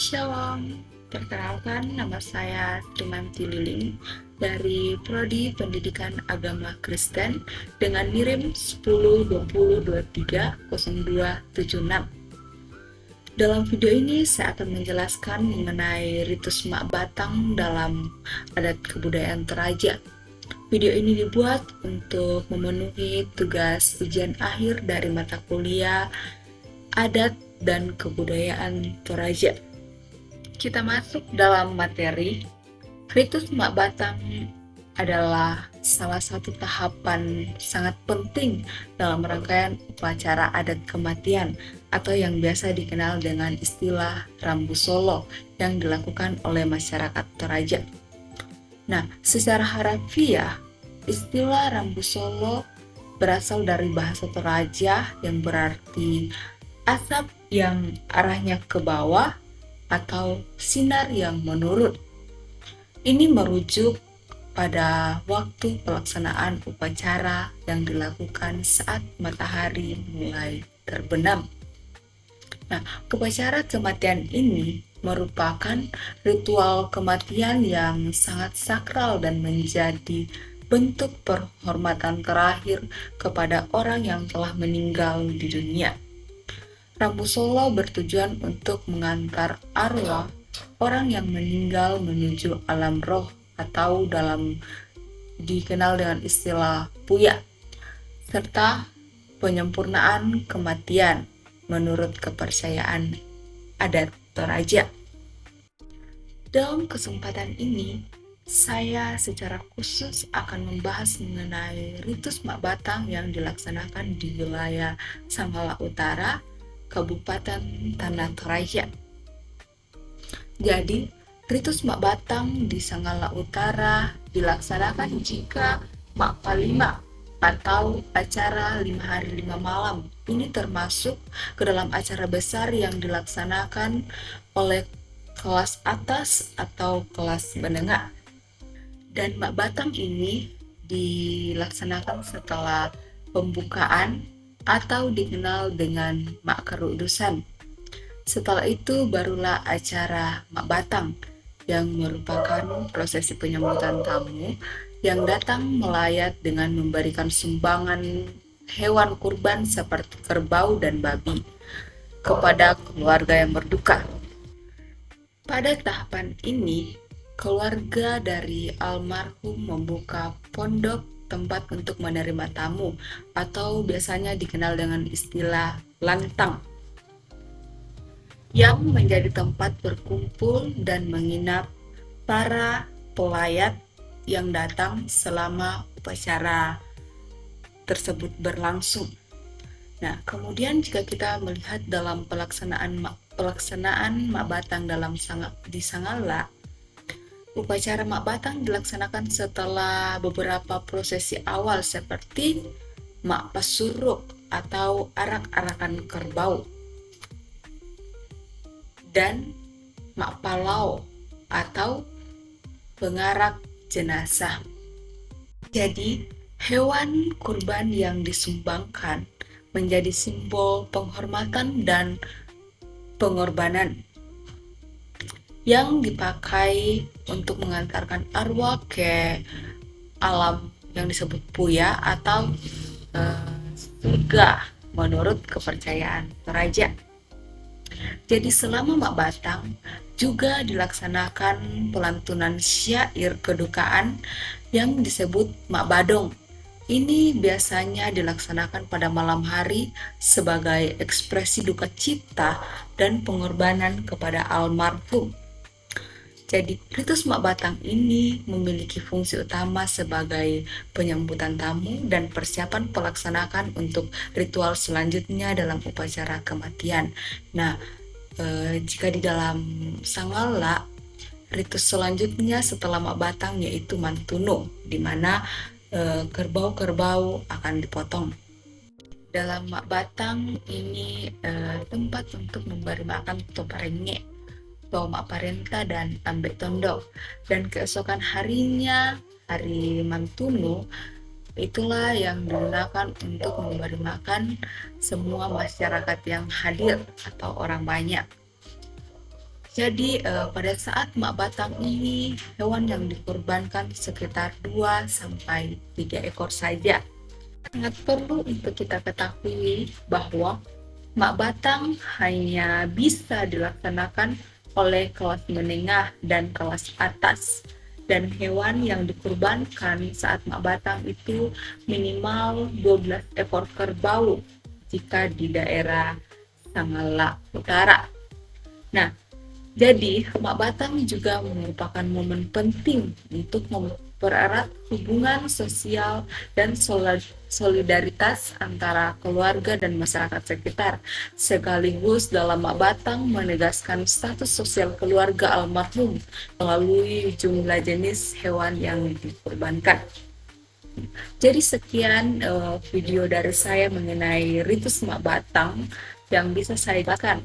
Shalom, perkenalkan nama saya Trimanti Liling dari Prodi Pendidikan Agama Kristen dengan NIRIM 1020230276. Dalam video ini saya akan menjelaskan mengenai ritus Mak Batang dalam adat kebudayaan Toraja. Video ini dibuat untuk memenuhi tugas ujian akhir dari mata kuliah Adat dan Kebudayaan Toraja. Kita masuk dalam materi. Ritus Mak Batang adalah salah satu tahapan sangat penting dalam rangkaian upacara adat kematian atau yang biasa dikenal dengan istilah Rambu Solo yang dilakukan oleh masyarakat Toraja. Nah, secara harafiah, istilah Rambu Solo berasal dari bahasa Toraja yang berarti asap yang arahnya ke bawah atau sinar yang menurun. Ini merujuk pada waktu pelaksanaan upacara yang dilakukan saat matahari mulai terbenam. Nah, upacara kematian ini merupakan ritual kematian yang sangat sakral dan menjadi bentuk penghormatan terakhir kepada orang yang telah meninggal di dunia. Rambu Solo bertujuan untuk mengantar arwah orang yang meninggal menuju alam roh atau dikenal dengan istilah Puya, serta penyempurnaan kematian menurut kepercayaan adat Toraja. Dalam kesempatan ini, saya secara khusus akan membahas mengenai ritus Mak Batang yang dilaksanakan di wilayah Sanggala Utara, Kabupaten Tanah Toraja. Jadi, ritus Mak Batang di Sanggala Utara dilaksanakan jika Mak Palima atau acara 5 hari 5 malam. Ini termasuk ke dalam acara besar yang dilaksanakan oleh kelas atas atau kelas menengah. Dan Mak Batang ini dilaksanakan setelah pembukaan atau dikenal dengan Mak Kerudusan. Setelah itu barulah acara Mak Batang yang merupakan prosesi penyambutan tamu yang datang melayat dengan memberikan sumbangan hewan kurban seperti kerbau dan babi kepada keluarga yang berduka. Pada tahapan ini, keluarga dari almarhum membuka pondok tempat untuk menerima tamu atau biasanya dikenal dengan istilah lantang, yang menjadi tempat berkumpul dan menginap para pelayat yang datang selama upacara tersebut berlangsung. Nah, kemudian jika kita melihat dalam pelaksanaan Mak Batang di Sanggala, upacara Mak Batang dilaksanakan setelah beberapa prosesi awal seperti Mak Pasuruk atau arak-arakan kerbau dan Mak Palau atau pengarak jenazah. Jadi, hewan kurban yang disumbangkan menjadi simbol penghormatan dan pengorbanan yang dipakai untuk mengantarkan arwah ke alam yang disebut Puya atau surga menurut kepercayaan Toraja. Jadi selama Mak Batang juga dilaksanakan pelantunan syair kedukaan yang disebut Mak Badong. Ini biasanya dilaksanakan pada malam hari sebagai ekspresi duka cita dan pengorbanan kepada almarhum. Jadi, ritus Mak Batang ini memiliki fungsi utama sebagai penyambutan tamu dan persiapan pelaksanaan untuk ritual selanjutnya dalam upacara kematian. Nah, jika di dalam Sanggala, ritus selanjutnya setelah Mak Batang yaitu Mantuno, di mana kerbau-kerbau akan dipotong. Dalam Mak Batang ini tempat untuk memberi makan toparenge, Mak Parenta dan Ambek Tondo. Dan keesokan harinya, hari Mantuno, itulah yang digunakan untuk memberi makan semua masyarakat yang hadir atau orang banyak. Jadi pada saat Mak Batang ini hewan yang dikorbankan sekitar 2 sampai 3 ekor saja. Sangat perlu untuk kita ketahui bahwa Mak Batang hanya bisa dilaksanakan oleh kelas menengah dan kelas atas. Dan hewan yang dikurbankan saat Mak Batang itu minimal 12 ekor kerbau jika di daerah Sanggala Utara. Nah, jadi Mak Batang juga merupakan momen penting untuk mempererat hubungan sosial dan solidaritas antara keluarga dan masyarakat sekitar, sekaligus dalam Mak Batang menegaskan status sosial keluarga almarhum melalui jumlah jenis hewan yang dikorbankan. Jadi sekian video dari saya mengenai ritus Mak Batang yang bisa saya jelaskan.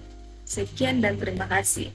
Sekian dan terima kasih.